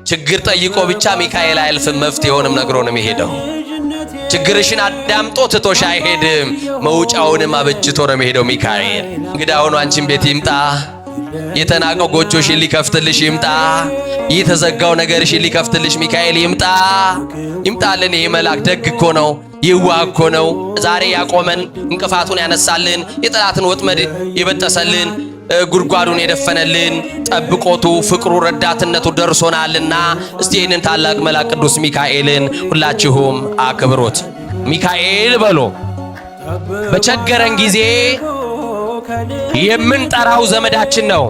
ችግር ጠይቆ ብቻ ሚካኤል አያልፍም፣ መፍትሄውንም ነግሮ ነው የሚሄደው። ችግርሽን አዳምጦ ትቶሽ አይሄድም፣ መውጫውንም አበጅቶ ነው የሚሄደው ሚካኤል። እንግዳውኑ አንቺን ቤት ይምጣ፣ የተናቀው ጎጆሽን ሊከፍትልሽ ይምጣ፣ የተዘጋው ነገርሽን ሊከፍትልሽ ሚካኤል ይምጣ። ይምጣልን። ይሄ መልአክ ደግ እኮ ነው፣ ይዋህ እኮ ነው። ዛሬ ያቆመን፣ እንቅፋቱን ያነሳልን፣ የጠላትን ወጥመድ የበጠሰልን፣ ጉድጓዱን የደፈነልን፣ ጠብቆቱ ፍቅሩ ረዳትነቱ ደርሶናልና እስቲ ይህንን ታላቅ መልአክ ቅዱስ ሚካኤልን ሁላችሁም አክብሩት። ሚካኤል በሎ በቸገረን ጊዜ የምንጠራው ዘመዳችን ነው።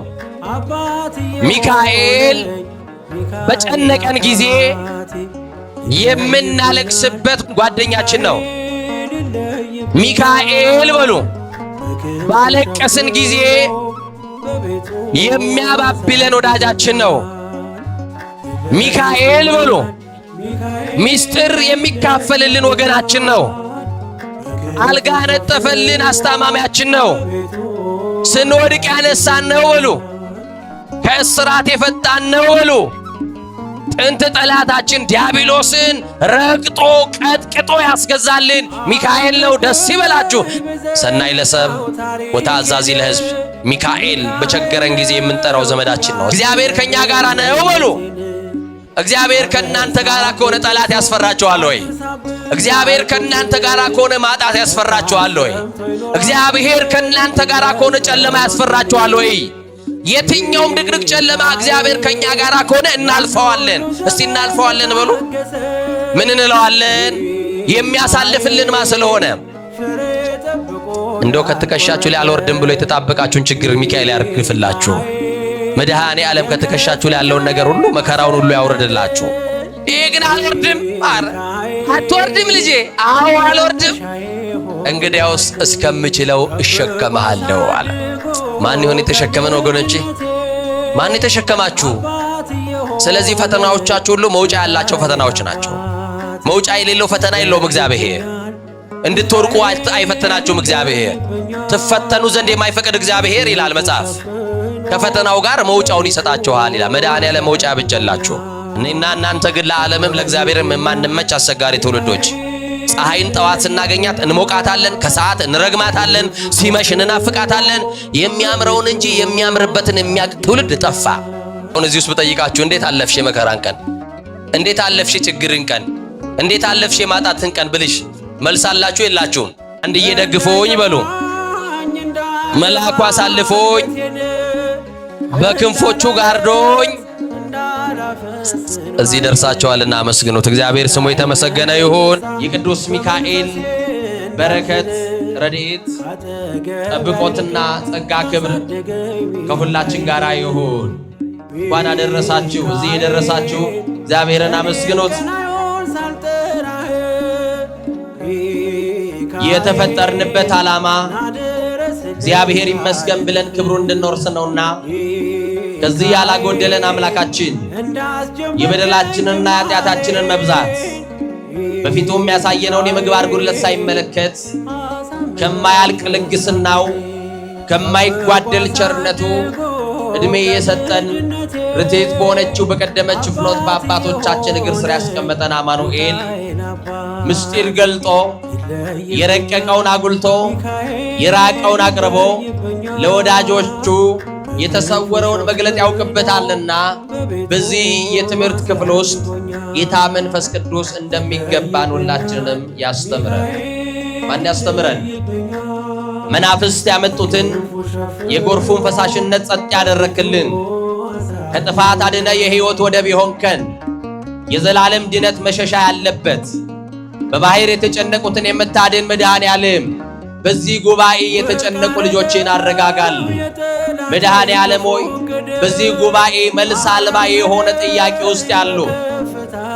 ሚካኤል በጨነቀን ጊዜ የምናለቅስበት ጓደኛችን ነው። ሚካኤል በሉ ባለቀስን ጊዜ የሚያባብለን ወዳጃችን ነው። ሚካኤል በሉ ሚስጥር የሚካፈልልን ወገናችን ነው። አልጋ ነጠፈልን አስታማሚያችን ነው። ስንወድቅ ያነሳን ነው በሉ። ከእስራት የፈታን ነው በሉ። ጥንት ጠላታችን ዲያብሎስን ረግጦ ቀጥቅጦ ያስገዛልን ሚካኤል ነው። ደስ ይበላችሁ። ሰናይ ለሰብ ወታዛዚ ለሕዝብ ሚካኤል በቸገረን ጊዜ የምንጠራው ዘመዳችን ነው። እግዚአብሔር ከኛ ጋር ነው በሉ። እግዚአብሔር ከናንተ ጋር ከሆነ ጠላት ያስፈራችኋል ወይ? እግዚአብሔር ከናንተ ጋር ከሆነ ማጣት ያስፈራችኋል ወይ? እግዚአብሔር ከናንተ ጋር ከሆነ ጨለማ ያስፈራችኋል ወይ? የትኛውም ድቅድቅ ጨለማ እግዚአብሔር ከኛ ጋር ከሆነ እናልፈዋለን። እስቲ እናልፈዋለን በሉ። ምን እንለዋለን? የሚያሳልፍልን ማ ስለሆነ እንደው ከትከሻችሁ ላይ አልወርድም ብሎ የተጣበቃችሁን ችግር ሚካኤል ያርግፍላችሁ። መድኃኔ ዓለም ከትከሻችሁ ላይ ያለውን ነገር ሁሉ መከራውን ሁሉ ያወርድላችሁ። ይሄ ግን አልወርድም። አትወርድም ልጄ? አዎ አልወርድም። እንግዲያውስ እስከምችለው እሸከምሃለሁ አለ። ማን ይሆን የተሸከመን ወገኖቼ? ማን የተሸከማችሁ? ስለዚህ ፈተናዎቻችሁ ሁሉ መውጫ ያላቸው ፈተናዎች ናቸው። መውጫ የሌለው ፈተና የለውም እግዚአብሔር። እንድትወርቁ አይፈተናችሁም እግዚአብሔር። ትፈተኑ ዘንድ የማይፈቅድ እግዚአብሔር ይላል መጽሐፍ። ከፈተናው ጋር መውጫውን ይሰጣችኋል ይላል። መድኃኔዓለም መውጫ ያብጀላችሁ። እኔና እናንተ ግን ለዓለምም ለእግዚአብሔርም የማንመች አስቸጋሪ ትውልዶች። ፀሐይን ጠዋት ስናገኛት እንሞቃታለን፣ ከሰዓት እንረግማታለን፣ ሲመሽ እንናፍቃታለን። የሚያምረውን እንጂ የሚያምርበትን የሚያቅ ትውልድ ጠፋ። አሁን እዚህ ውስጥ ብጠይቃችሁ እንዴት አለፍሽ የመከራን ቀን? እንዴት አለፍሽ ችግርን ቀን? እንዴት አለፍሽ የማጣትን ቀን ብልሽ መልሳላችሁ የላችሁም? አንድዬ ደግፎኝ በሉ። መልአኩ አሳልፎኝ በክንፎቹ ጋርዶኝ እዚህ ደርሳቸዋልና አመስግኑት። እግዚአብሔር ስሙ የተመሰገነ ይሁን። የቅዱስ ሚካኤል በረከት ረድኤት ጠብቆትና ጸጋ ክብር ከሁላችን ጋር ይሁን። እንኳን አደረሳችሁ። እዚህ የደረሳችሁ እግዚአብሔርን አመስግኑት። የተፈጠርንበት ዓላማ እግዚአብሔር ይመስገን ብለን ክብሩን እንድንወርስ ነውና ከዚህ ያላጎደለን አምላካችን የበደላችንና የኃጢአታችንን መብዛት በፊቱም ያሳየነውን የምግባር ጉድለት ሳይመለከት ከማያልቅ ልግስናው ከማይጓደል ቸርነቱ እድሜ የሰጠን ርትዕት በሆነችው በቀደመች ፍኖት በአባቶቻችን እግር ስር ያስቀመጠን አማኑኤል ምስጢር ገልጦ የረቀቀውን አጉልቶ የራቀውን አቅርቦ ለወዳጆቹ የተሰወረውን መግለጥ ያውቅበታልና በዚህ የትምህርት ክፍል ውስጥ ጌታ መንፈስ ቅዱስ እንደሚገባን ሁላችንንም ያስተምረን። ማን ያስተምረን? መናፍስት ያመጡትን የጎርፉን ፈሳሽነት ጸጥ ያደረክልን፣ ከጥፋት አድነ የሕይወት ወደብ ይሆንከን፣ የዘላለም ድነት መሸሻ ያለበት በባህር የተጨነቁትን የምታድን መድኃኔዓለም በዚህ ጉባኤ የተጨነቁ ልጆችን አረጋጋል። መድኃኔዓለም ሆይ በዚህ ጉባኤ መልስ አልባ የሆነ ጥያቄ ውስጥ ያሉ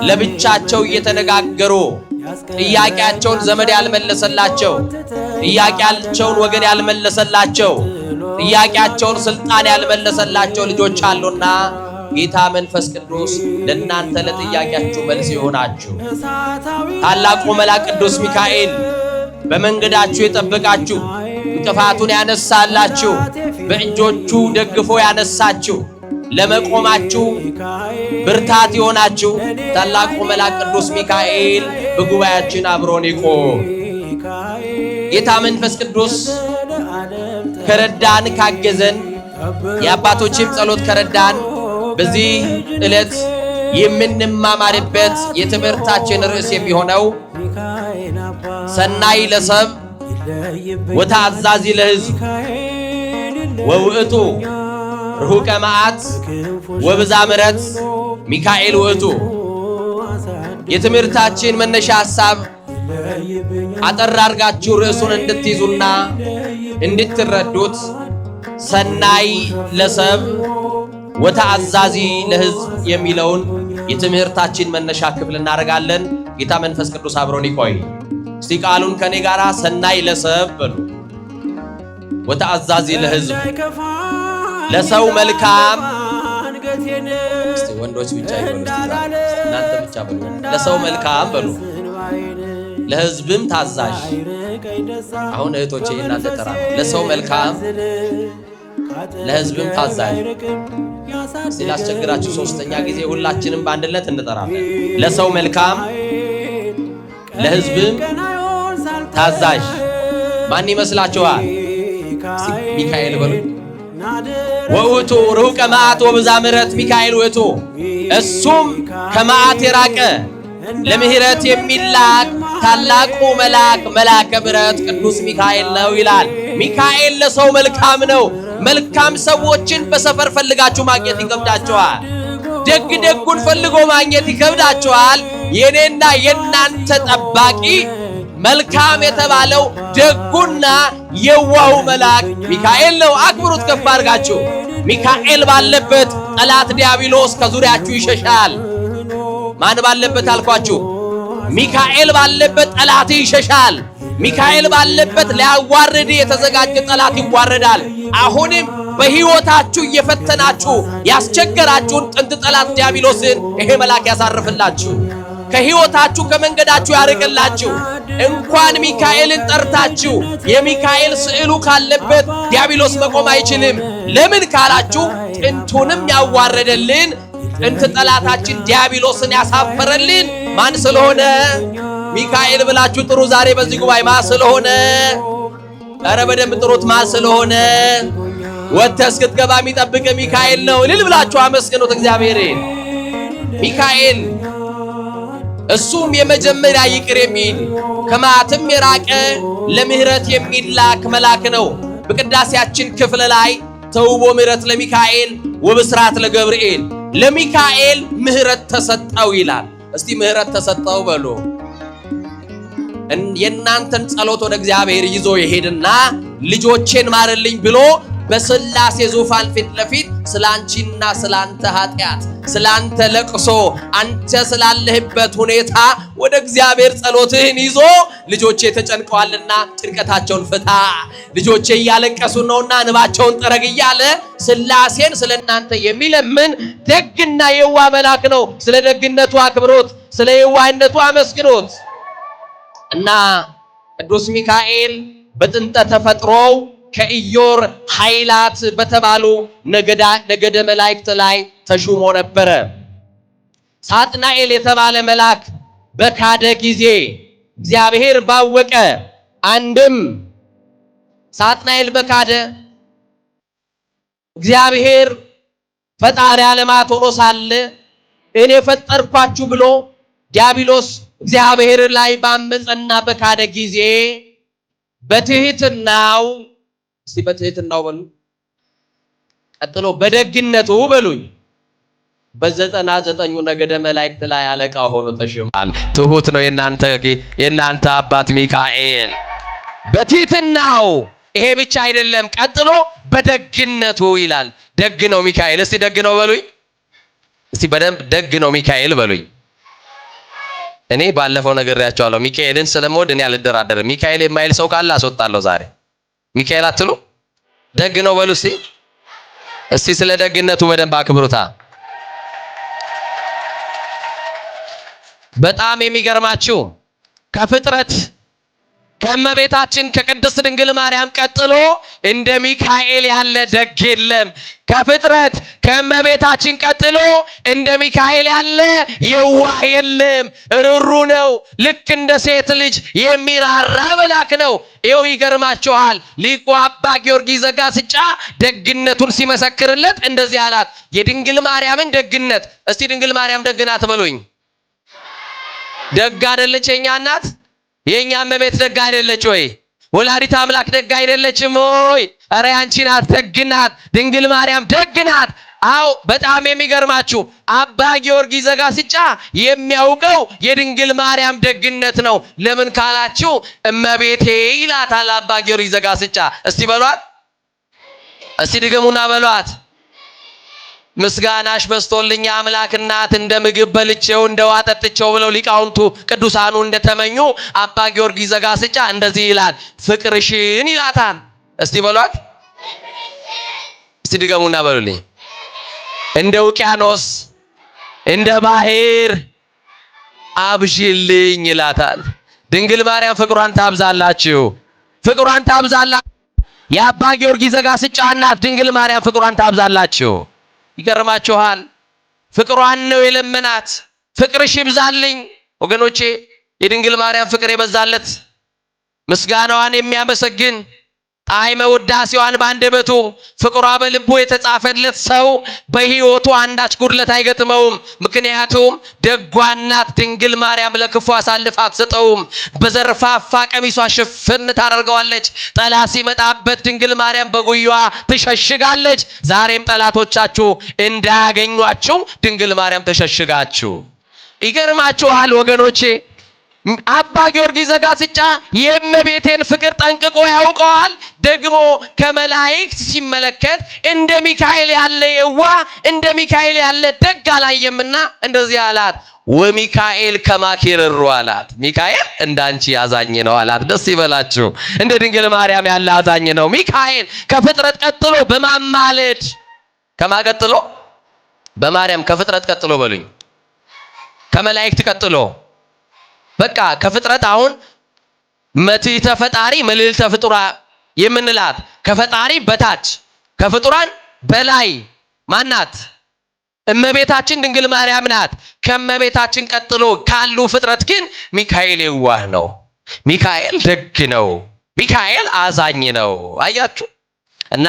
ለብቻቸው እየተነጋገሩ ጥያቄያቸውን ዘመድ ያልመለሰላቸው፣ ጥያቄያቸውን ወገን ያልመለሰላቸው፣ ጥያቄያቸውን ስልጣን ያልመለሰላቸው ልጆች አሉና ጌታ መንፈስ ቅዱስ ለእናንተ ለጥያቄያችሁ መልስ ይሆናችሁ። ታላቁ መልአክ ቅዱስ ሚካኤል በመንገዳችሁ የጠበቃችሁ፣ እንቅፋቱን ያነሳላችሁ፣ በእጆቹ ደግፎ ያነሳችሁ፣ ለመቆማችሁ ብርታት ይሆናችሁ ታላቁ መልአክ ቅዱስ ሚካኤል በጉባኤያችን አብሮን ይቆም። ጌታ መንፈስ ቅዱስ ከረዳን ካገዘን የአባቶችም ጸሎት ከረዳን በዚህ ዕለት የምንማማርበት የትምህርታችን ርዕስ የሚሆነው ሰናይ ለሰብ ወተአዛዚ ለሕዝብ ወውእቱ ርሁቀ መዓት ወብዛ ምሕረት ሚካኤል ውእቱ። የትምህርታችን መነሻ ሐሳብ አጠር አድርጋችሁ ርዕሱን እንድትይዙና እንድትረዱት ሰናይ ለሰብ ወተአዛዚ ለሕዝብ የሚለውን የትምህርታችን መነሻ ክፍል እናደርጋለን። ጌታ መንፈስ ቅዱስ አብሮን ይቆይ። እስቲ ቃሉን ከኔ ጋር ሰናይ ለሰብ በሉ። ወተአዛዚ ለሕዝብ ለሰው መልካም። እስቲ ወንዶች ብቻ ይበሉ፣ እናንተ ብቻ በሉ። ለሰው መልካም በሉ፣ ለሕዝብም ታዛዥ። አሁን እህቶቼ እናንተ ተራ ነው። ለሰው መልካም ለሕዝብም ታዛዥ። እስቲ ላስቸግራችሁ ሶስተኛ ጊዜ ሁላችንም በአንድነት እንጠራለን። ለሰው መልካም ለሕዝብም ታዛዥ። ማን ይመስላችኋል? ሚካኤል በሉ። ወውእቱ ርሁቀ መዓት ወብዛ ምሕረት ሚካኤል ውእቱ። እሱም ከመዓት የራቀ ለምሕረት የሚላክ ታላቁ መልአክ መልአከ ምሕረት ቅዱስ ሚካኤል ነው ይላል። ሚካኤል ለሰው መልካም ነው። መልካም ሰዎችን በሰፈር ፈልጋችሁ ማግኘት ይከብዳችኋል። ደግ ደጉን ፈልጎ ማግኘት ይከብዳችኋል። የኔና የናንተ ጠባቂ መልካም የተባለው ደጉና የዋሁ መልአክ ሚካኤል ነው። አክብሩት ከፍ አድርጋችሁ። ሚካኤል ባለበት ጠላት ዲያብሎስ ከዙሪያችሁ ይሸሻል። ማን ባለበት አልኳችሁ? ሚካኤል ባለበት ጠላት ይሸሻል። ሚካኤል ባለበት ሊያዋርድ የተዘጋጀ ጠላት ይዋረዳል። አሁንም በሕይወታችሁ እየፈተናችሁ ያስቸገራችሁን ጥንት ጠላት ዲያብሎስን ይሄ መልአክ ያሳርፍላችሁ፣ ከሕይወታችሁ ከመንገዳችሁ ያርቅላችሁ። እንኳን ሚካኤልን ጠርታችሁ የሚካኤል ስዕሉ ካለበት ዲያብሎስ መቆም አይችልም። ለምን ካላችሁ ጥንቱንም ያዋረደልን ጥንት ጠላታችን ዲያብሎስን ያሳፈረልን ማን ስለሆነ? ሚካኤል ብላችሁ ጥሩ። ዛሬ በዚህ ጉባኤ ማን ስለሆነ? ኧረ በደንብ ጥሩት። ማን ስለሆነ? ወጥተህ እስክትገባ የሚጠብቅ ሚካኤል ነው። እልል ብላችሁ አመስግኑት እግዚአብሔርን። ሚካኤል እሱም የመጀመሪያ ይቅር የሚል ከመዓትም የራቀ ለምሕረት የሚላክ መልአክ ነው። በቅዳሴያችን ክፍል ላይ ተውቦ ምሕረት ለሚካኤል ወብስራት ለገብርኤል፣ ለሚካኤል ምሕረት ተሰጠው ይላል። እስቲ ምሕረት ተሰጠው በሉ። የእናንተን ጸሎት ወደ እግዚአብሔር ይዞ ይሄድና ልጆቼን ማርልኝ ብሎ በስላሴ ዙፋን ፊት ለፊት ስላንቺና ስላንተ ኃጢአት ስላንተ ለቅሶ አንተ ስላለህበት ሁኔታ ወደ እግዚአብሔር ጸሎትህን ይዞ ልጆቼ ተጨንቀዋልና ጭንቀታቸውን ፍታ፣ ልጆቼ እያለቀሱ ነውና እንባቸውን ጠረግ እያለ ስላሴን ስለናንተ የሚለምን ደግና የዋህ መልአክ ነው። ስለ ደግነቱ አክብሮት፣ ስለ የዋህነቱ አመስግኖት እና ቅዱስ ሚካኤል በጥንተ ተፈጥሮው ከኢዮር ኃይላት በተባሉ ነገደ መላእክት ላይ ተሹሞ ነበረ። ሳጥናኤል የተባለ መልአክ በካደ ጊዜ እግዚአብሔር ባወቀ፣ አንድም ሳጥናኤል በካደ እግዚአብሔር ፈጣሪ ዓለማት ሆኖ ሳለ እኔ ፈጠርኳችሁ ብሎ ዲያብሎስ እግዚአብሔር ላይ ባመፀና በካደ ጊዜ በትህትናው እስቲ በትህትናው በሉ፣ ቀጥሎ በደግነቱ በሉኝ፣ በ99 ነገደ መላእክት ላይ አለቃ ሆኖ ተሾሟል። ትሁት ነው የእናንተ አባት ሚካኤል በትህትናው። ይሄ ብቻ አይደለም፣ ቀጥሎ በደግነቱ ይላል። ደግ ነው ሚካኤል። እስቲ ደግ ነው በሉኝ። እስቲ በደንብ ደግ ነው ሚካኤል በሉኝ። እኔ ባለፈው ነግሬያቸዋለሁ። ሚካኤልን ስለምወድ እኔ አልደራደርም። ሚካኤል የማይል ሰው ካለ አስወጣለሁ ዛሬ። ሚካኤል አትሉ? ደግ ነው በሉ እስቲ። እስቲ ስለ ደግነቱ በደንብ አክብሩታ። በጣም የሚገርማችሁ ከፍጥረት ከእመቤታችን ከቅድስት ድንግል ማርያም ቀጥሎ እንደ ሚካኤል ያለ ደግ የለም። ከፍጥረት ከእመቤታችን ቀጥሎ እንደ ሚካኤል ያለ የዋህ የለም። ርሩ ነው። ልክ እንደ ሴት ልጅ የሚራራ መልአክ ነው። ይኸው ይገርማችኋል። ሊቁ አባ ጊዮርጊስ ዘጋስጫ ደግነቱን ሲመሰክርለት እንደዚህ አላት። የድንግል ማርያምን ደግነት እስቲ ድንግል ማርያም ደግ ናት በሉኝ። ደግ አይደለች የኛ እናት? የኛ እመቤት ደግ አይደለች ወይ? ወላዲተ አምላክ ደግ አይደለችም ወይ? ኧረ ያንቺ ናት፣ ደግ ናት። ድንግል ማርያም ደግ ናት። አዎ በጣም የሚገርማችሁ አባ ጊዮርጊስ ዘጋስጫ የሚያውቀው የድንግል ማርያም ደግነት ነው። ለምን ካላችሁ እመቤቴ ይላታል አባ ጊዮርጊስ ዘጋስጫ። እስቲ በሏት፣ እስቲ ድገሙና በሏት። ምስጋናሽ በስቶልኛ አምላክ እናት እንደ ምግብ በልቼው እንደ ውሃ ጠጥቼው ብለው ሊቃውንቱ ቅዱሳኑ እንደተመኙ አባ ጊዮርጊስ ዘጋስጫ እንደዚህ ይላል፣ ፍቅርሽን ይላታል። እስቲ በሏት፣ እስቲ ድገሙና በሉልኝ። እንደ ውቅያኖስ እንደ ባህር አብዥልኝ ይላታል። ድንግል ማርያም ፍቅሯን ታብዛላችሁ፣ ፍቅሯን ታብዛላችሁ። የአባ ጊዮርጊስ ዘጋስጫ እናት ድንግል ማርያም ፍቅሯን ታብዛላችሁ። ይገርማችኋል። ፍቅሯን ነው የለመናት። ፍቅርሽ ይብዛልኝ ወገኖቼ። የድንግል ማርያም ፍቅር የበዛለት ምስጋናዋን የሚያመሰግን ጣዕመ ውዳሴዋን ባንደበቱ ፍቅሯ በልቡ የተጻፈለት ሰው በሕይወቱ አንዳች ጉድለት አይገጥመውም። ምክንያቱም ደጓ እናት ድንግል ማርያም ለክፉ አሳልፋ አትሰጠውም። በዘርፋፋ ቀሚሷ ሽፍን ታደርገዋለች። ጠላት ሲመጣበት ድንግል ማርያም በጉያዋ ትሸሽጋለች። ዛሬም ጠላቶቻችሁ እንዳያገኟችሁ ድንግል ማርያም ተሸሽጋችሁ። ይገርማችኋል ወገኖቼ። አባ ጊዮርጊስ ዘጋስጫ የእመቤቴን ፍቅር ጠንቅቆ ያውቀዋል። ደግሞ ከመላእክት ሲመለከት እንደ ሚካኤል ያለ የዋህ እንደ ሚካኤል ያለ ደግ አላየምና እንደዚህ አላት፣ ወሚካኤል ከማኪ ርሩ አላት። ሚካኤል እንዳንቺ አዛኝ ነው አላት። ደስ ይበላችሁ። እንደ ድንግል ማርያም ያለ አዛኝ ነው ሚካኤል። ከፍጥረት ቀጥሎ በማማለድ ከማቀጥሎ በማርያም ከፍጥረት ቀጥሎ በሉኝ፣ ከመላእክት ቀጥሎ በቃ ከፍጥረት አሁን መትሕተ ፈጣሪ መልዕልተ ፍጡራ የምንላት ከፈጣሪ በታች ከፍጡራን በላይ ማናት? እመቤታችን ድንግል ማርያም ናት። ከእመቤታችን ቀጥሎ ካሉ ፍጥረት ግን ሚካኤል የዋህ ነው። ሚካኤል ደግ ነው። ሚካኤል አዛኝ ነው። አያችሁ እና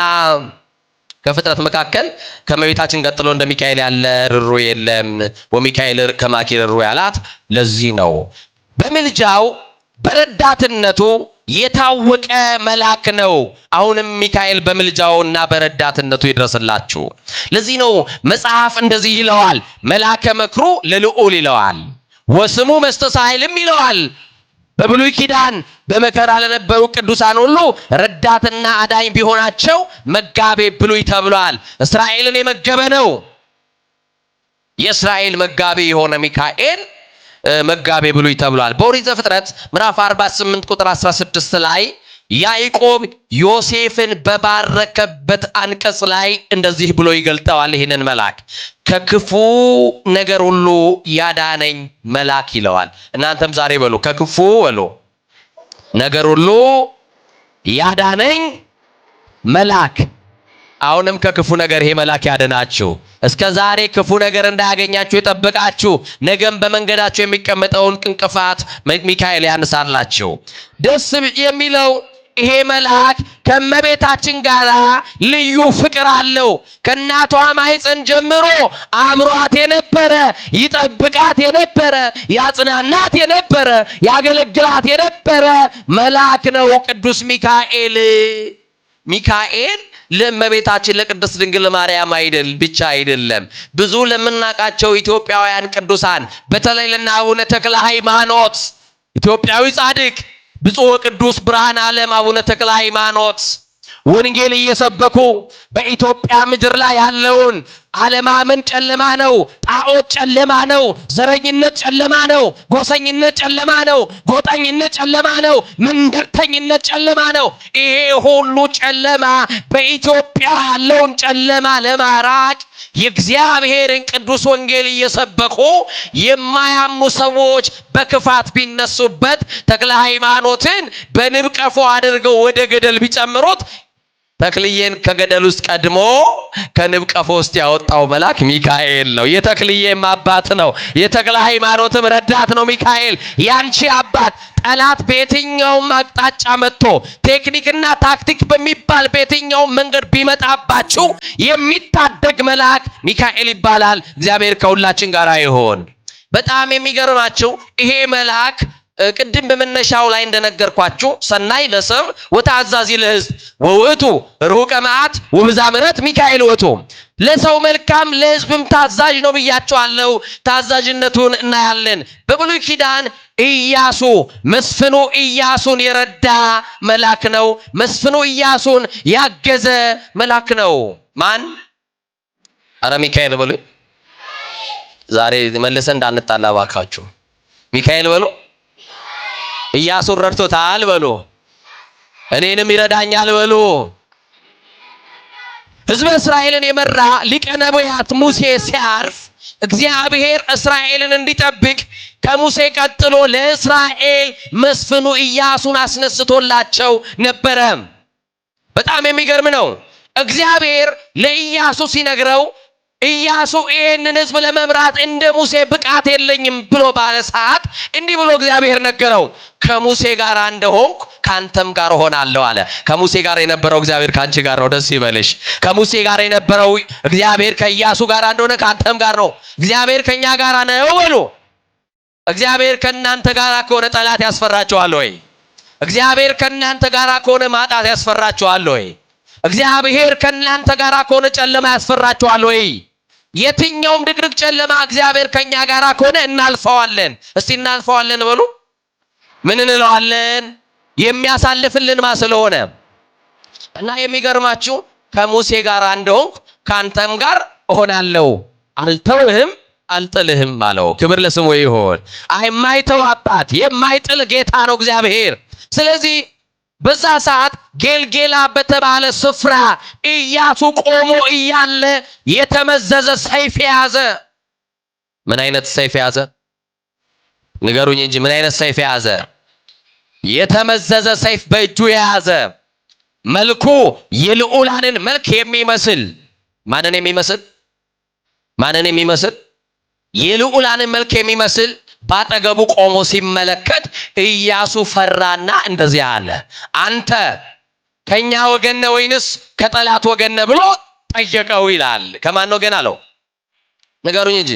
ከፍጥረት መካከል ከእመቤታችን ቀጥሎ እንደ ሚካኤል ያለ ርሩ የለም። ወሚካኤል ከማኪ ርሩ ያላት ለዚህ ነው። በምልጃው በረዳትነቱ የታወቀ መልአክ ነው። አሁንም ሚካኤል በምልጃውና በረዳትነቱ ይድረስላችሁ። ለዚህ ነው መጽሐፍ እንደዚህ ይለዋል፣ መልአከ መክሩ ለልዑል ይለዋል፣ ወስሙ መስተሳይልም ይለዋል። በብሉይ ኪዳን በመከራ ለነበሩ ቅዱሳን ሁሉ ረዳትና አዳኝ ቢሆናቸው መጋቤ ብሉይ ተብሏል። እስራኤልን የመገበ ነው። የእስራኤል መጋቤ የሆነ ሚካኤል መጋቤ ብሉይ ተብሏል። በኦሪት ዘፍጥረት ምዕራፍ 48 ቁጥር 16 ላይ ያዕቆብ ዮሴፍን በባረከበት አንቀጽ ላይ እንደዚህ ብሎ ይገልጠዋል። ይህንን መልአክ ከክፉ ነገር ሁሉ ያዳነኝ መልአክ ይለዋል። እናንተም ዛሬ በሉ ከክፉ በሉ ነገር ሁሉ ያዳነኝ መልአክ። አሁንም ከክፉ ነገር ይሄ መልአክ ያድናችሁ። እስከ ዛሬ ክፉ ነገር እንዳያገኛችሁ የጠበቃችሁ ነገም በመንገዳችሁ የሚቀመጠውን እንቅፋት ሚካኤል ያነሳላችሁ። ደስ የሚለው ይሄ መልአክ ከእመቤታችን ጋር ልዩ ፍቅር አለው። ከእናቷ ማኅፀን ጀምሮ አምሯት የነበረ ይጠብቃት የነበረ ያጽናናት የነበረ ያገለግላት የነበረ መልአክ ነው ቅዱስ ሚካኤል። ሚካኤል ለእመቤታችን ለቅድስት ድንግል ማርያም ብቻ አይደለም። ብዙ ለምናውቃቸው ኢትዮጵያውያን ቅዱሳን በተለይ ለእነ አቡነ ተክለ ሃይማኖት ኢትዮጵያዊ ጻድቅ ብፁዕ ወቅዱስ ብርሃነ ዓለም አቡነ ተክለ ሃይማኖት ወንጌል እየሰበኩ በኢትዮጵያ ምድር ላይ ያለውን አለማመን ጨለማ ነው። ጣዖት ጨለማ ነው። ዘረኝነት ጨለማ ነው። ጎሰኝነት ጨለማ ነው። ጎጠኝነት ጨለማ ነው። መንገርተኝነት ጨለማ ነው። ይሄ ሁሉ ጨለማ በኢትዮጵያ ያለውን ጨለማ ለማራቅ የእግዚአብሔርን ቅዱስ ወንጌል እየሰበኩ የማያምኑ ሰዎች በክፋት ቢነሱበት ተክለ ሃይማኖትን በንብ ቀፎ አድርገው ወደ ገደል ቢጨምሩት ተክልዬን ከገደል ውስጥ ቀድሞ ከንብ ቀፎ ውስጥ ያወጣው መልአክ ሚካኤል ነው። የተክልዬም አባት ነው። የተክለ ሃይማኖትም ረዳት ነው ሚካኤል። ያንቺ አባት ጠላት በየትኛውም አቅጣጫ መጥቶ ቴክኒክና ታክቲክ በሚባል በየትኛውም መንገድ ቢመጣባችሁ የሚታደግ መልአክ ሚካኤል ይባላል። እግዚአብሔር ከሁላችን ጋር ይሁን። በጣም የሚገርማችሁ ይሄ መልአክ ቅድም በመነሻው ላይ እንደነገርኳችሁ ሰናይ ለሰብ ወታዛዚ ለሕዝብ ወውእቱ ርሁቀ መዓት ወብዛ ምሕረት ሚካኤል ውእቱ ለሰው መልካም ለሕዝብም ታዛዥ ነው ብያችኋለሁ። ታዛዥነቱን እናያለን። በብሉይ ኪዳን ኢያሱ መስፍኑ ኢያሱን የረዳ መልአክ ነው። መስፍኑ ኢያሱን ያገዘ መልአክ ነው። ማን? አረ ሚካኤል በሉ። ዛሬ መልሰን እንዳንጣላ ባካችሁ ሚካኤል በሉ። ኢያሱን ረድቶታል በሉ። እኔንም ይረዳኛል በሉ። ሕዝበ እስራኤልን የመራ ሊቀ ነቢያት ሙሴ ሲያርፍ እግዚአብሔር እስራኤልን እንዲጠብቅ ከሙሴ ቀጥሎ ለእስራኤል መስፍኑ ኢያሱን አስነስቶላቸው ነበረ። በጣም የሚገርም ነው። እግዚአብሔር ለኢያሱ ሲነግረው ኢያሱ ይህንን ሕዝብ ለመምራት እንደ ሙሴ ብቃት የለኝም ብሎ ባለ ሰዓት እንዲህ ብሎ እግዚአብሔር ነገረው። ከሙሴ ጋር እንደሆንኩ ካንተም ጋር ሆናለሁ አለ። ከሙሴ ጋር የነበረው እግዚአብሔር ካንቺ ጋር ነው። ደስ ይበልሽ። ከሙሴ ጋር የነበረው እግዚአብሔር ከኢያሱ ጋር እንደሆነ ካንተም ጋር ነው። እግዚአብሔር ከኛ ጋር ነው በሉ። እግዚአብሔር ከእናንተ ጋር ከሆነ ጠላት ያስፈራችኋል ወይ? እግዚአብሔር ከእናንተ ጋር ከሆነ ማጣት ያስፈራችኋል ወይ? እግዚአብሔር ከእናንተ ጋር ከሆነ ጨለማ ያስፈራችኋል ወይ? የትኛውም ድቅድቅ ጨለማ እግዚአብሔር ከኛ ጋር ከሆነ እናልፈዋለን። እስቲ እናልፈዋለን በሉ። ምን እንለዋለን? የሚያሳልፍልን ማ ስለሆነ እና የሚገርማችሁ ከሙሴ ጋር እንደሆንኩ ካንተም ጋር እሆናለሁ፣ አልተውህም አልጥልህም አለው። ክብር ለስሙ ይሁን። የማይተው አባት የማይጥል ጌታ ነው እግዚአብሔር። ስለዚህ በዛ ሰዓት ጌልጌላ በተባለ ስፍራ ኢያሱ ቆሞ እያለ የተመዘዘ ሰይፍ ያዘ። ምን አይነት ሰይፍ ያዘ? ንገሩኝ እንጂ ምን አይነት ሰይፍ ያዘ? የተመዘዘ ሰይፍ በእጁ የያዘ መልኩ የልዑላንን መልክ የሚመስል ማንን የሚመስል? ማንን የሚመስል? የልዑላንን መልክ የሚመስል ባጠገቡ ቆሞ ሲመለከት ኢያሱ ፈራና እንደዚህ አለ፣ አንተ ከኛ ወገን ነህ ወይንስ ከጠላት ወገን ነህ ብሎ ጠየቀው ይላል። ከማን ወገን አለው? ንገሩኝ እንጂ።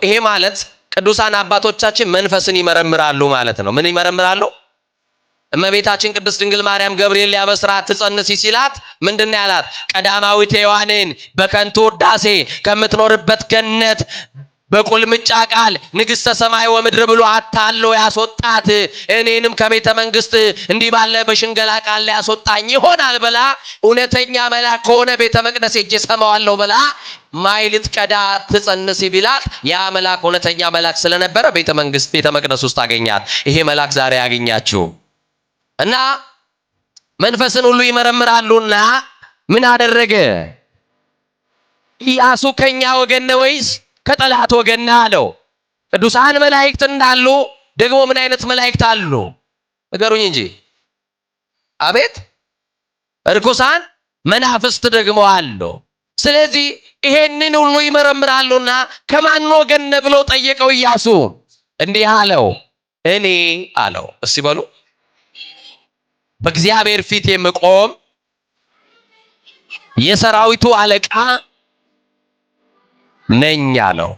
ይሄ ማለት ቅዱሳን አባቶቻችን መንፈስን ይመረምራሉ ማለት ነው። ምን ይመረምራሉ? እመቤታችን ቅድስት ድንግል ማርያም ገብርኤል ሊያበስራት ትጸንሲ ሲላት ምንድነው ያላት? ቀዳማዊት ሔዋንን በከንቱ ውዳሴ ከምትኖርበት ገነት በቁልምጫ ቃል ንግሥተ ሰማይ ወምድር ብሎ አታሎ ያስወጣት እኔንም ከቤተ መንግስት እንዲህ ባለ በሽንገላ ቃል ላይ ያስወጣኝ ይሆናል ብላ እውነተኛ መልአክ ከሆነ ቤተ መቅደስ ሄጄ ሰማዋለሁ ብላ ማይልት ቀዳ ትጸንስ ቢላት ያ መልአክ እውነተኛ መልአክ ስለነበረ ቤተ መቅደስ ውስጥ አገኛት። ይሄ መልአክ ዛሬ ያገኛችሁ እና መንፈስን ሁሉ ይመረምራሉና ምን አደረገ? ኢያሱ ከኛ ወገን ነው ወይስ ከጠላት ወገን አለው። ቅዱሳን መላእክት እንዳሉ ደግሞ ምን አይነት መላእክት አሉ? ንገሩኝ እንጂ። አቤት እርኩሳን መናፍስት ደግሞ አሉ። ስለዚህ ይሄንን ሁሉ ይመረምራሉና ከማን ወገን ነህ ብሎ ጠየቀው። ኢያሱ እንዲህ አለው፣ እኔ አለው። እስቲ በሉ በእግዚአብሔር ፊት የምቆም የሰራዊቱ አለቃ ነኝ አለው።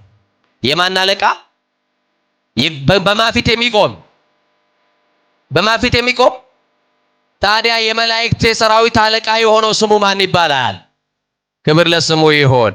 የማን አለቃ? በማፊት የሚቆም በማፊት የሚቆም። ታዲያ የመላእክት የሰራዊት አለቃ የሆነው ስሙ ማን ይባላል? ክብር ለስሙ ይሁን።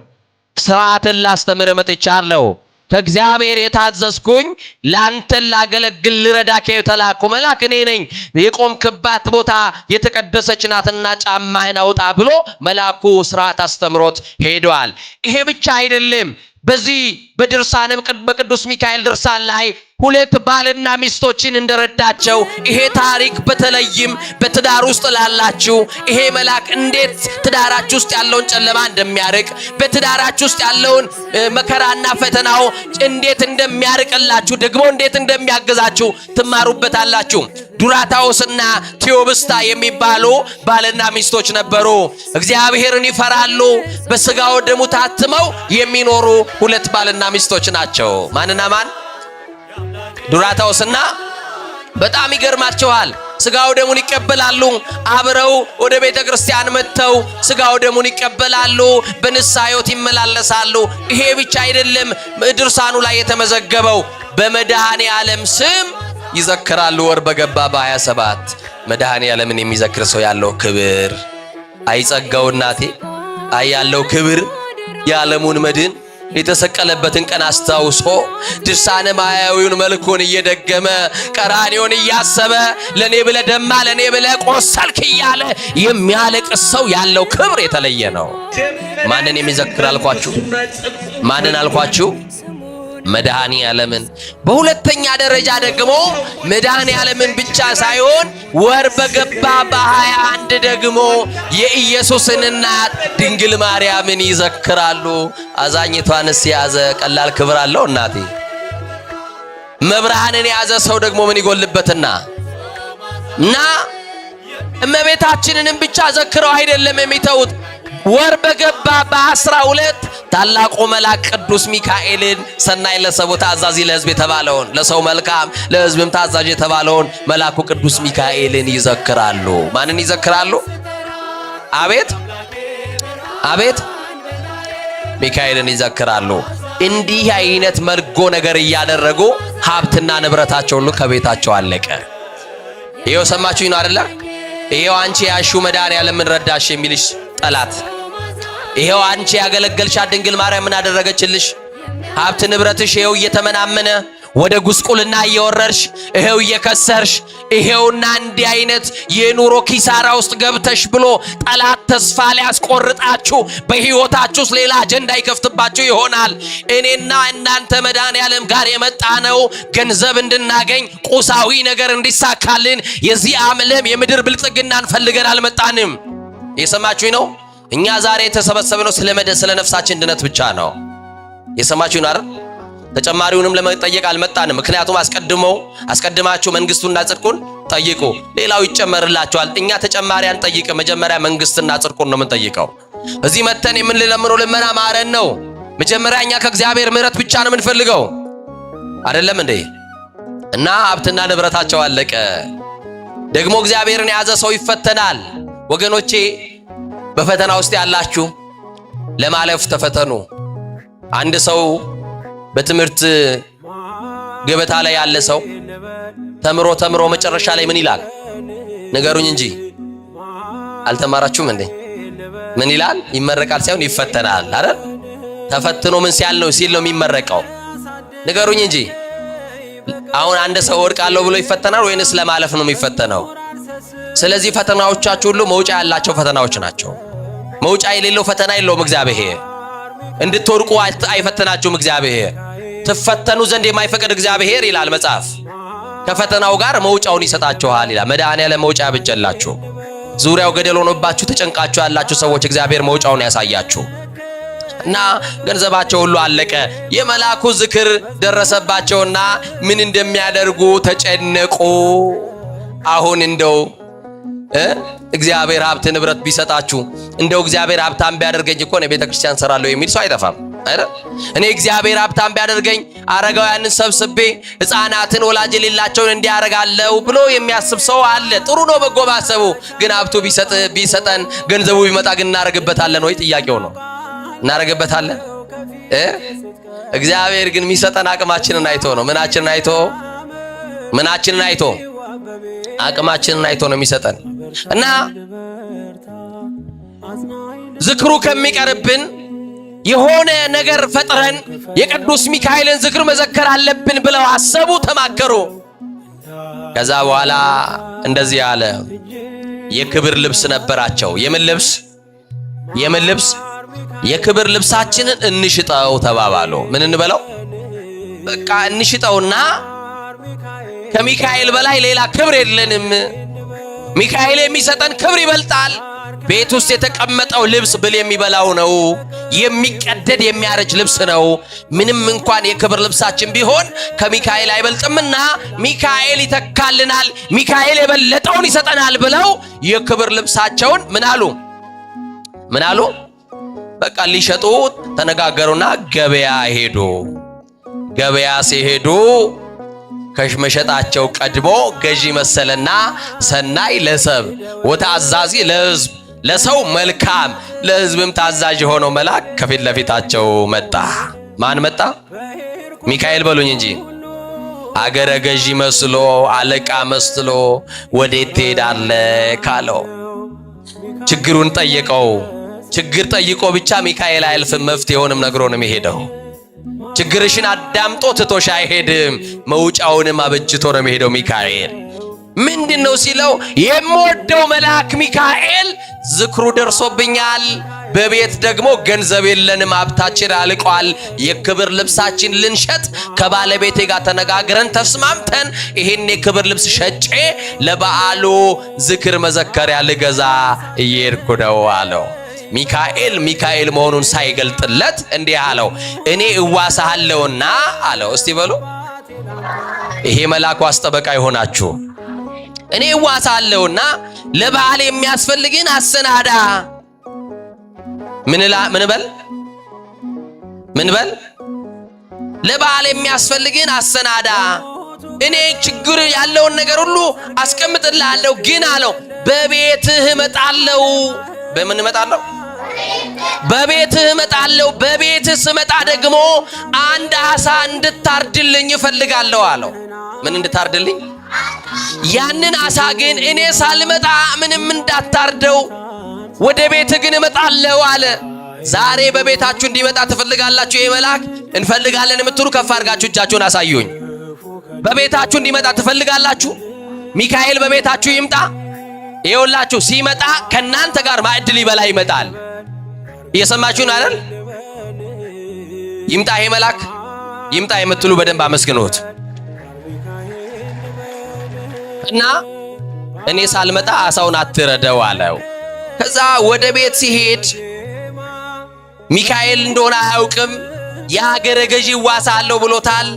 ሥርዓትን ላስተምር መጥቻለሁ። ከእግዚአብሔር የታዘዝኩኝ ላንተን ላገለግል ልረዳከ የተላኩ መልአክ እኔ ነኝ። የቆምክባት ቦታ የተቀደሰች ናትና ጫማህን አውጣ ብሎ መልአኩ ሥርዓት አስተምሮት ሄዷል። ይሄ ብቻ አይደለም። በዚህ በድርሳንም በቅዱስ ሚካኤል ድርሳን ላይ ሁለት ባልና ሚስቶችን እንደረዳቸው ይሄ ታሪክ በተለይም በትዳር ውስጥ ላላችሁ ይሄ መልአክ እንዴት ትዳራችሁ ውስጥ ያለውን ጨለማ እንደሚያርቅ በትዳራችሁ ውስጥ ያለውን መከራና ፈተናው እንዴት እንደሚያርቅላችሁ ደግሞ እንዴት እንደሚያግዛችሁ ትማሩበታላችሁ። ዱራታውስና ቴዎብስታ የሚባሉ ባልና ሚስቶች ነበሩ። እግዚአብሔርን ይፈራሉ። በስጋው ደሙ ታትመው የሚኖሩ ሁለት ባልና ሚስቶች ናቸው። ማንና ማን? ዱራታውስና በጣም ይገርማቸዋል። ስጋው ደሙን ይቀበላሉ። አብረው ወደ ቤተ ክርስቲያን መጥተው ስጋው ደሙን ይቀበላሉ። በንስሐ ሕይወት ይመላለሳሉ። ይሄ ብቻ አይደለም። ድርሳኑ ላይ የተመዘገበው በመድኃኔ ዓለም ስም ይዘክራሉ። ወር በገባ በ27 መድኃኔ ዓለምን የሚዘክር ሰው ያለው ክብር አይጸጋው እናቴ አይ ያለው ክብር የዓለሙን መድን የተሰቀለበትን ቀን አስታውሶ ድርሳነ ማያዊውን መልኩን እየደገመ ቀራንዮን እያሰበ ለኔ ብለ ደማ ለኔ ብለ ቆሰልክ እያለ የሚያለቅስ ሰው ያለው ክብር የተለየ ነው። ማንን የሚዘክር አልኳችሁ? ማንን አልኳችሁ? መድኃኔ ዓለምን። በሁለተኛ ደረጃ ደግሞ መድኃኔ ዓለምን ብቻ ሳይሆን ወር በገባ በ21 ደግሞ የኢየሱስን እናት ድንግል ማርያምን ይዘክራሉ። አዛኝቷንስ ያዘ ቀላል ክብር አለው እናቴ። መብርሃንን ያዘ ሰው ደግሞ ምን ይጎልበትና እና እመቤታችንንም ብቻ ዘክረው አይደለም የሚተውት። ወር በገባ በ12 ታላቁ መልአክ ቅዱስ ሚካኤልን ሰናይ ለሰው ታዛዥ ለሕዝብ የተባለውን ለሰው መልካም ለሕዝብም ታዛዥ የተባለውን መልአኩ ቅዱስ ሚካኤልን ይዘክራሉ። ማንን ይዘክራሉ? አቤት አቤት ሚካኤልን ይዘክራሉ። እንዲህ አይነት መልጎ ነገር እያደረጉ ሀብትና ንብረታቸው ሁሉ ከቤታቸው አለቀ። ይሄው ሰማችሁኝ ነው አይደለ? ይሄው አንቺ ያሹ መድኃኔ ዓለምን ረዳሽ የሚልሽ ጠላት፣ ይሄው አንቺ ያገለገልሻት ድንግል ማርያም ምን አደረገችልሽ? ሀብት ንብረትሽ ይሄው እየተመናመነ ወደ ጉስቁልና እየወረርሽ ይሄው እየከሰርሽ ይሄውና እንዲህ አይነት የኑሮ ኪሳራ ውስጥ ገብተሽ ብሎ ጠላት ተስፋ ሊያስቆርጣችሁ በህይወታችሁ ውስጥ ሌላ አጀንዳ ይከፍትባችሁ ይሆናል። እኔና እናንተ መድኃኔ ዓለም ጋር የመጣ ነው ገንዘብ እንድናገኝ ቁሳዊ ነገር እንዲሳካልን የዚህ ዓለም የምድር ብልጽግናን ፈልገን አልመጣንም። የሰማችሁኝ ነው? እኛ ዛሬ የተሰበሰብነው ስለ ነፍሳችን ድነት ብቻ ነው። የሰማችሁኝ አይደል? ተጨማሪውንም ለመጠየቅ አልመጣንም። ምክንያቱም አስቀድማችሁ መንግስቱና ጽድቁን ጠይቁ ሌላው ይጨመርላችኋል። እኛ ተጨማሪ አንጠይቅ፣ መጀመሪያ መንግስትና ጽድቁን ነው የምንጠይቀው። እዚህ መተን የምንለምነው ልመና ማረን ነው። መጀመሪያ እኛ ከእግዚአብሔር ምሕረት ብቻ ነው የምንፈልገው አይደለም እንዴ? እና ሀብትና ንብረታቸው አለቀ። ደግሞ እግዚአብሔርን የያዘ ሰው ይፈተናል። ወገኖቼ በፈተና ውስጥ ያላችሁ ለማለፍ ተፈተኑ። አንድ ሰው በትምህርት ገበታ ላይ ያለ ሰው ተምሮ መጨረሻ ላይ ምን ይላል? ንገሩኝ እንጂ አልተማራችሁም እንዴ? ምን ይላል? ይመረቃል ሳይሆን ይፈተናል አይደል? ተፈትኖ ምን ሲል ነው የሚመረቀው? ንገሩኝ እንጂ። አሁን አንድ ሰው ወድቃለሁ ብሎ ይፈተናል ወይንስ ለማለፍ ነው የሚፈተነው? ስለዚህ ፈተናዎቻችሁ ሁሉ መውጫ ያላቸው ፈተናዎች ናቸው። መውጫ የሌለው ፈተና የለውም እግዚአብሔር። እንድትወድቁ አይፈተናችሁም እግዚአብሔር። ትፈተኑ ዘንድ የማይፈቅድ እግዚአብሔር ይላል መጽሐፍ። ከፈተናው ጋር መውጫውን ይሰጣችኋል ይላል። መድኃኔ ዓለም መውጫ ያብጀላችሁ። ዙሪያው ገደል ሆኖባችሁ ተጨንቃችሁ ያላችሁ ሰዎች እግዚአብሔር መውጫውን ያሳያችሁ። እና ገንዘባቸው ሁሉ አለቀ። የመልአኩ ዝክር ደረሰባቸውና ምን እንደሚያደርጉ ተጨነቁ። አሁን እንደው እግዚአብሔር ሀብት ንብረት ቢሰጣችሁ እንደው እግዚአብሔር ሀብታም ቢያደርገኝ እኮ ነው ቤተ ክርስቲያን ሰራለሁ የሚል ሰው አይጠፋም አይደል? እኔ እግዚአብሔር ሀብታም ቢያደርገኝ አረጋውያንን ሰብስቤ ሕፃናትን ወላጅ የሌላቸውን እንዲያረጋለው ብሎ የሚያስብ ሰው አለ። ጥሩ ነው በጎ ማሰቡ። ግን ሀብቱ ቢሰጠን ገንዘቡ ቢመጣ ግን እናረግበታለን ወይ? ጥያቄው ነው። እናረግበታለን? እግዚአብሔር ግን የሚሰጠን አቅማችንን አይቶ ነው። ምናችንን አይቶ አቅማችንን አይቶ ነው የሚሰጠን። እና ዝክሩ ከሚቀርብን የሆነ ነገር ፈጥረን የቅዱስ ሚካኤልን ዝክር መዘከር አለብን ብለው አሰቡ፣ ተማከሩ። ከዛ በኋላ እንደዚህ አለ። የክብር ልብስ ነበራቸው። የምን ልብስ? የምን ልብስ? የክብር ልብሳችንን እንሽጠው ተባባሉ። ምን እንበለው? በቃ እንሽጠውና ከሚካኤል በላይ ሌላ ክብር የለንም። ሚካኤል የሚሰጠን ክብር ይበልጣል። ቤት ውስጥ የተቀመጠው ልብስ ብል የሚበላው ነው። የሚቀደድ የሚያረጅ ልብስ ነው። ምንም እንኳን የክብር ልብሳችን ቢሆን ከሚካኤል አይበልጥምና ሚካኤል ይተካልናል፣ ሚካኤል የበለጠውን ይሰጠናል ብለው የክብር ልብሳቸውን ምን አሉ? ምን አሉ? በቃ ሊሸጡ ተነጋገሩና ገበያ ሄዱ። ገበያ ሲሄዱ ከመሸጣቸው ቀድሞ ገዢ መሰለና ሰናይ ለሰብ ወታዛዚ ለሕዝብ ለሰው መልካም ለሕዝብም ታዛዥ የሆነው መልአክ ከፊት ለፊታቸው መጣ። ማን መጣ? ሚካኤል በሉኝ እንጂ። አገረ ገዢ መስሎ አለቃ መስሎ ወዴት ትሄዳለህ ካለው ችግሩን ጠየቀው። ችግር ጠይቆ ብቻ ሚካኤል አያልፍም፣ መፍትሄውንም ነግሮ ነው የሚሄደው። ችግርሽን አዳምጦ ትቶሽ አይሄድም፣ መውጫውንም አበጅቶ ነው የሚሄደው ሚካኤል። ምንድነው ሲለው የምወደው መልአክ ሚካኤል ዝክሩ ደርሶብኛል፣ በቤት ደግሞ ገንዘብ የለንም፣ ሀብታችን አልቋል። የክብር ልብሳችን ልንሸጥ ከባለቤቴ ጋር ተነጋግረን ተስማምተን ይሄን የክብር ልብስ ሸጬ ለበዓሉ ዝክር መዘከሪያ ልገዛ እየሄድኩ ነው አለው። ሚካኤል መሆኑን ሳይገልጥለት እንዲህ አለው፣ እኔ እዋሳለሁና አለው። እስቲ በሉ ይሄ መልአኩ አስጠበቃ ይሆናችሁ። እኔ እዋሳለሁና ለበዓል የሚያስፈልግን አሰናዳ። ምን በል? ለበዓል የሚያስፈልግን አሰናዳ። እኔ ችግር ያለውን ነገር ሁሉ አስቀምጥልሃለሁ፣ ግን አለው በቤትህ እመጣለሁ። በምን እመጣለሁ? በቤትህ እመጣለሁ። በቤትህ ስመጣ ደግሞ አንድ ዓሣ እንድታርድልኝ እፈልጋለሁ አለው። ምን እንድታርድልኝ? ያንን ዓሣ ግን እኔ ሳልመጣ ምንም እንዳታርደው፣ ወደ ቤትህ ግን እመጣለሁ አለ። ዛሬ በቤታችሁ እንዲመጣ ትፈልጋላችሁ? ይሄ መልአክ እንፈልጋለን የምትሉ ከፍ አድርጋችሁ እጃችሁን አሳዩኝ። በቤታችሁ እንዲመጣ ትፈልጋላችሁ? ሚካኤል በቤታችሁ ይምጣ። ይኸውላችሁ ሲመጣ ከናንተ ጋር ማዕድ ሊበላ ይመጣል። እየሰማችሁን አይደል? ይምጣ፣ ይሄ መልአክ ይምጣ የምትሉ በደንብ አመስግኑት። እና እኔ ሳልመጣ ዓሣውን አትረደው አለው። ከዛ ወደ ቤት ሲሄድ ሚካኤል እንደሆነ አያውቅም። የአገረ ገዢ ዋሳለሁ ብሎታል፣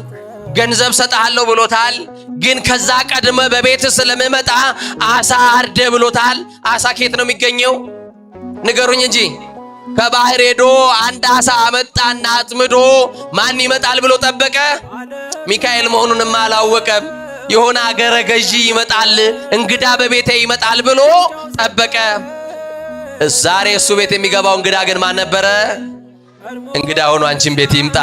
ገንዘብ ሰጣለሁ ብሎታል። ግን ከዛ ቀድመ በቤት ስለምመጣ ዓሣ አርደ ብሎታል። ዓሣ ከየት ነው የሚገኘው? ንገሩኝ እንጂ። ከባህር ሄዶ አንድ ዓሣ አመጣና አጥምዶ ማን ይመጣል ብሎ ጠበቀ? ሚካኤል መሆኑንም አላወቀም። የሆነ አገረ ገዢ ይመጣል፣ እንግዳ በቤቴ ይመጣል ብሎ ጠበቀ። ዛሬ እሱ ቤት የሚገባው እንግዳ ግን ማን ነበረ? እንግዳ ሆኖ አንቺን ቤት ይምጣ።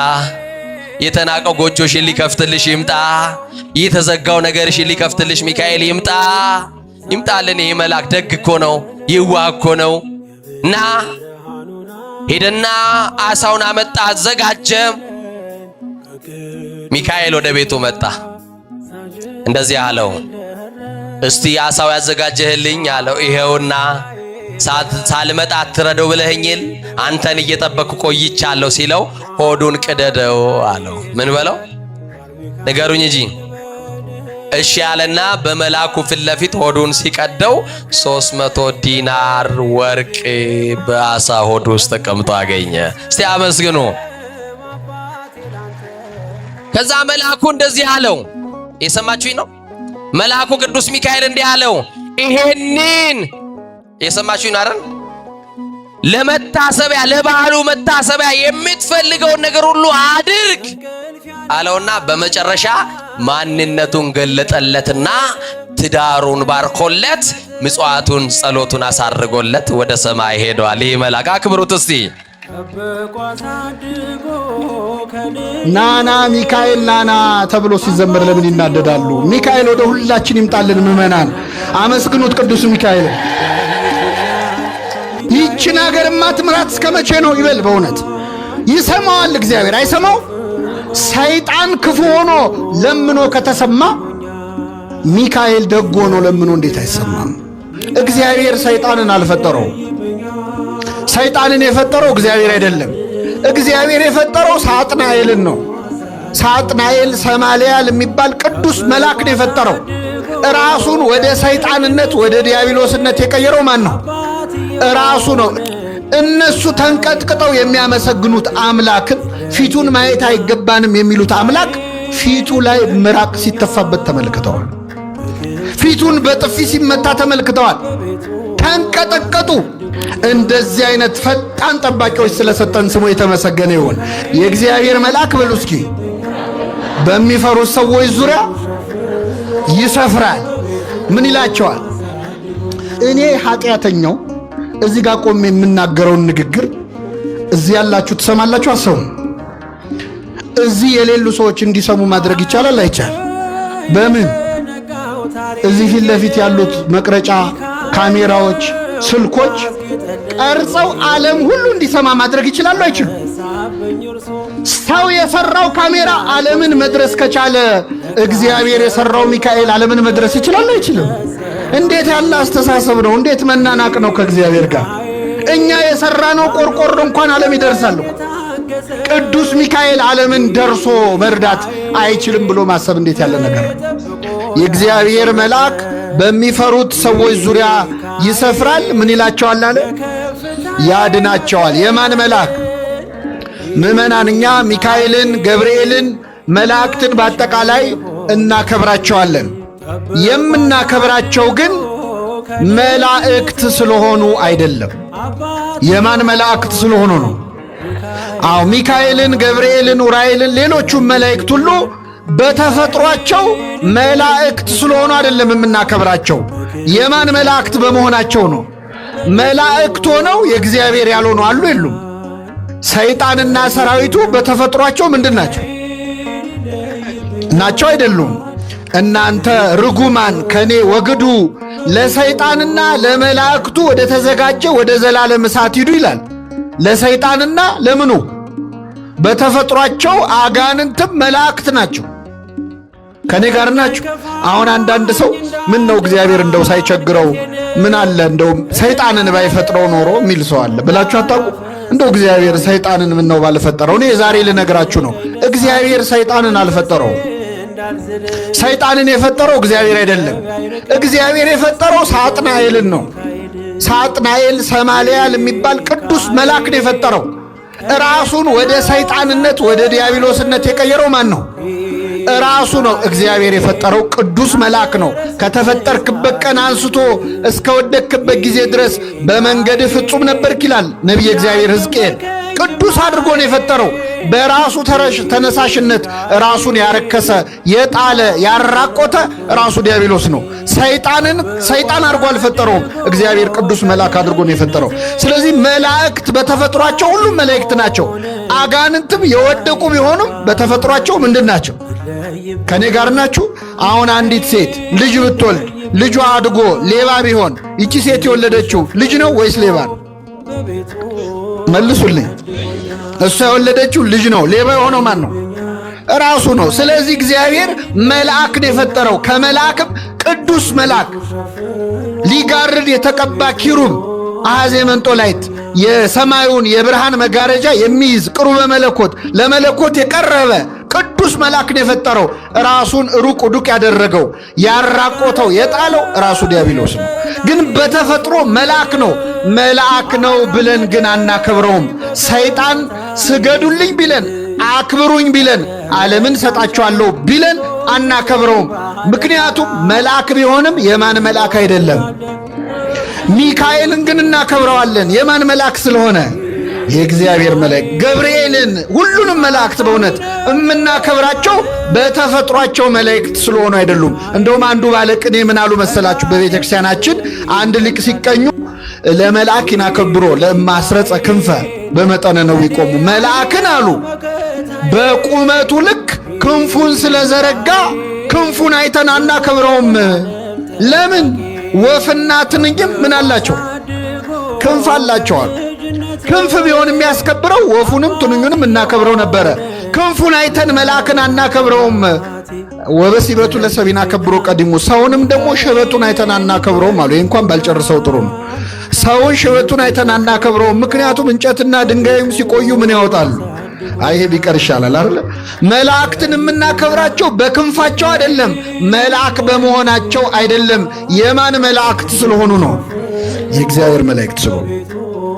የተናቀው ጎጆሽን ሊከፍትልሽ ይምጣ። የተዘጋው ነገርሽን ሊከፍትልሽ ሚካኤል ይምጣ። ይምጣልን። ይሄ መልአክ ደግ እኮ ነው፣ ይዋህ እኮ ነው። እና ሄደና ዓሣውን አመጣ፣ አዘጋጀ። ሚካኤል ወደ ቤቱ መጣ። እንደዚህ አለው፣ እስቲ ዓሣው ያዘጋጀህልኝ አለው። ይሄውና ሳልመጣ አትረደው ብለኸኝል፣ አንተን እየጠበቅኩ ቆይቻለሁ ሲለው ሆዱን ቅደደው አለው። ምን በለው? ንገሩኝ እንጂ። እሺ ያለና በመልአኩ ፊት ለፊት ሆዱን ሲቀደው 300 ዲናር ወርቅ በዓሣ ሆድ ውስጥ ተቀምጦ አገኘ። እስቲ አመስግኑ። ከዛ መልአኩ እንደዚህ አለው፣ የሰማችሁኝ ነው? መልአኩ ቅዱስ ሚካኤል እንዲህ አለው፣ ይሄንን የሰማችሁኝ አይደል? ለመታሰቢያ ለበዓሉ መታሰቢያ የምትፈልገውን ነገር ሁሉ አድርግ አለውና በመጨረሻ ማንነቱን ገለጠለትና ትዳሩን ባርኮለት ምጽዋቱን ጸሎቱን አሳርጎለት ወደ ሰማይ ሄዷል። ይህ መልአክ አክብሩት እስቲ። ናና ሚካኤል ናና ተብሎ ሲዘመር ለምን ይናደዳሉ? ሚካኤል ወደ ሁላችን ይምጣልን። ምእመናን አመስግኑት ቅዱስ ሚካኤል። ይህችን ሀገርማ ትምራት እስከ መቼ ነው ይበል። በእውነት ይሰማዋል እግዚአብሔር አይሰማው? ሰይጣን ክፉ ሆኖ ለምኖ ከተሰማ ሚካኤል ደግ ሆኖ ለምኖ እንዴት አይሰማም? እግዚአብሔር ሰይጣንን አልፈጠረው። ሰይጣንን የፈጠረው እግዚአብሔር አይደለም። እግዚአብሔር የፈጠረው ሳጥናኤልን ነው። ሳጥናኤል ሰማልያል የሚባል ቅዱስ መልአክ ነው የፈጠረው። ራሱን ወደ ሰይጣንነት ወደ ዲያብሎስነት የቀየረው ማን ነው? ራሱ ነው። እነሱ ተንቀጥቅጠው የሚያመሰግኑት አምላክን ፊቱን ማየት አይገባንም የሚሉት አምላክ ፊቱ ላይ ምራቅ ሲተፋበት ተመልክተዋል። ፊቱን በጥፊ ሲመታ ተመልክተዋል። ተንቀጠቀጡ። እንደዚህ አይነት ፈጣን ጠባቂዎች ስለሰጠን ስሙ የተመሰገነ ይሁን። የእግዚአብሔር መልአክ በሉ እስኪ በሚፈሩት ሰዎች ዙሪያ ይሰፍራል። ምን ይላቸዋል? እኔ ኃጢአተኛው እዚህ ጋር ቆሜ የምናገረውን ንግግር እዚህ ያላችሁ ትሰማላችሁ? አሰሙ። እዚህ የሌሉ ሰዎች እንዲሰሙ ማድረግ ይቻላል አይቻል? በምን? እዚህ ፊት ለፊት ያሉት መቅረጫ ካሜራዎች፣ ስልኮች ቀርጸው ዓለም ሁሉ እንዲሰማ ማድረግ ይችላሉ አይችሉም? ሰው የሰራው ካሜራ ዓለምን መድረስ ከቻለ እግዚአብሔር የሰራው ሚካኤል ዓለምን መድረስ ይችላል አይችልም? እንዴት ያለ አስተሳሰብ ነው! እንዴት መናናቅ ነው ከእግዚአብሔር ጋር! እኛ የሰራነው ቆርቆሮ እንኳን ዓለም ይደርሳል። ቅዱስ ሚካኤል ዓለምን ደርሶ መርዳት አይችልም ብሎ ማሰብ እንዴት ያለ ነገር! የእግዚአብሔር መልአክ በሚፈሩት ሰዎች ዙሪያ ይሰፍራል። ምን ይላቸዋል አለ? ያድናቸዋል። የማን መልአክ? ምዕመናን እኛ ሚካኤልን፣ ገብርኤልን፣ መላእክትን በአጠቃላይ እናከብራቸዋለን። የምናከብራቸው ግን መላእክት ስለሆኑ አይደለም። የማን መላእክት ስለሆኑ ነው? አዎ ሚካኤልን፣ ገብርኤልን፣ ኡራኤልን ሌሎቹም መላእክት ሁሉ በተፈጥሯቸው መላእክት ስለሆኑ አይደለም የምናከብራቸው። የማን መላእክት በመሆናቸው ነው። መላእክት ሆነው የእግዚአብሔር ያልሆኑ አሉ የሉም? ሰይጣንና ሰራዊቱ በተፈጥሯቸው ምንድን ናቸው? ናቸው አይደሉም? እናንተ ርጉማን ከኔ ወግዱ፣ ለሰይጣንና ለመላእክቱ ወደ ተዘጋጀ ወደ ዘላለም እሳት ሂዱ ይላል። ለሰይጣንና ለምኑ? በተፈጥሯቸው አጋንንትም መላእክት ናቸው። ከኔ ጋር ናችሁ? አሁን አንዳንድ ሰው ምን ነው እግዚአብሔር እንደው ሳይቸግረው ምን አለ እንደው ሰይጣንን ባይፈጥረው ኖሮ የሚል ሰው አለ ብላችሁ አታውቁ? እንደው እግዚአብሔር ሰይጣንን ምን ነው ባልፈጠረው። እኔ ዛሬ ልነግራችሁ ነው፣ እግዚአብሔር ሰይጣንን አልፈጠረው። ሰይጣንን የፈጠረው እግዚአብሔር አይደለም። እግዚአብሔር የፈጠረው ሳጥናኤልን ነው። ሳጥናኤል ሰማልያል የሚባል ቅዱስ መልአክ ነው የፈጠረው። ራሱን ወደ ሰይጣንነት ወደ ዲያብሎስነት የቀየረው ማን ነው? ራሱ ነው። እግዚአብሔር የፈጠረው ቅዱስ መልአክ ነው። ከተፈጠርክበት ቀን አንስቶ እስከ ወደቅክበት ጊዜ ድረስ በመንገድ ፍጹም ነበርክ ይላል ነቢየ እግዚአብሔር ሕዝቅኤል። ቅዱስ አድርጎ ነው የፈጠረው። በራሱ ተነሳሽነት ራሱን ያረከሰ የጣለ ያራቆተ ራሱ ዲያብሎስ ነው። ሰይጣን አድርጎ አልፈጠረውም። እግዚአብሔር ቅዱስ መልአክ አድርጎ ነው የፈጠረው። ስለዚህ መላእክት በተፈጥሯቸው ሁሉም መላእክት ናቸው። አጋንንትም የወደቁ ቢሆኑም በተፈጥሯቸው ምንድን ናቸው? ከኔ ጋር ናችሁ? አሁን አንዲት ሴት ልጅ ብትወልድ ልጇ አድጎ ሌባ ቢሆን ይቺ ሴት የወለደችው ልጅ ነው ወይስ ሌባ ነው? መልሱልኝ። እሷ የወለደችው ልጅ ነው። ሌባ የሆነው ማን ነው? ራሱ ነው። ስለዚህ እግዚአብሔር መልአክን የፈጠረው ከመልአክም ቅዱስ መልአክ ሊጋርድ የተቀባ ኪሩብ አሐዜ መንጦላይት የሰማዩን የብርሃን መጋረጃ የሚይዝ ቅሩበ መለኮት ለመለኮት የቀረበ ቅዱስ መልአክ ነው የፈጠረው። ራሱን ሩቅ ዱቅ ያደረገው ያራቆተው የጣለው ራሱ ዲያብሎስ ነው። ግን በተፈጥሮ መልአክ ነው። መልአክ ነው ብለን ግን አናከብረውም። ሰይጣን ስገዱልኝ ቢለን አክብሩኝ ቢለን ዓለምን ሰጣቸዋለሁ ቢለን አናከብረውም። ምክንያቱም መልአክ ቢሆንም የማን መልአክ አይደለም። ሚካኤልን ግን እናከብረዋለን። የማን መልአክ ስለሆነ? የእግዚአብሔር መልአክ። ገብርኤልን፣ ሁሉንም መላእክት በእውነት የምናከብራቸው በተፈጥሯቸው መላእክት ስለሆኑ አይደሉም። እንደውም አንዱ ባለቅኔ ምን አሉ መሰላችሁ? በቤተ ክርስቲያናችን አንድ ሊቅ ሲቀኙ ለመልአክ ይናከብሮ ለማስረጸ ክንፈ በመጠነ ነው ይቆሙ። መልአክን አሉ በቁመቱ ልክ ክንፉን ስለዘረጋ ክንፉን አይተን አናከብረውም። ለምን? ወፍና ትንኝም ምን አላቸው? ክንፍ አላቸዋል። ክንፍ ቢሆን የሚያስከብረው ወፉንም ትንኙንም እናከብረው ነበረ። ክንፉን አይተን መልአክን አናከብረውም። ወበሲበቱ ለሰቢና ከብሮ ቀዲሙ ሰውንም ደግሞ ሽበቱን አይተን አናከብረውም አሉ። ይህ እንኳን ባልጨርሰው ጥሩ ነው። ሰውን ሽበቱን አይተን አናከብረውም። ምክንያቱም እንጨትና ድንጋይም ሲቆዩ ምን ያወጣሉ? ይሄ ቢቀር ይሻላል አይደል? መላእክትን የምናከብራቸው በክንፋቸው አይደለም፣ መልአክ በመሆናቸው አይደለም። የማን መላእክት ስለሆኑ ነው? የእግዚአብሔር መላእክት ስለሆኑ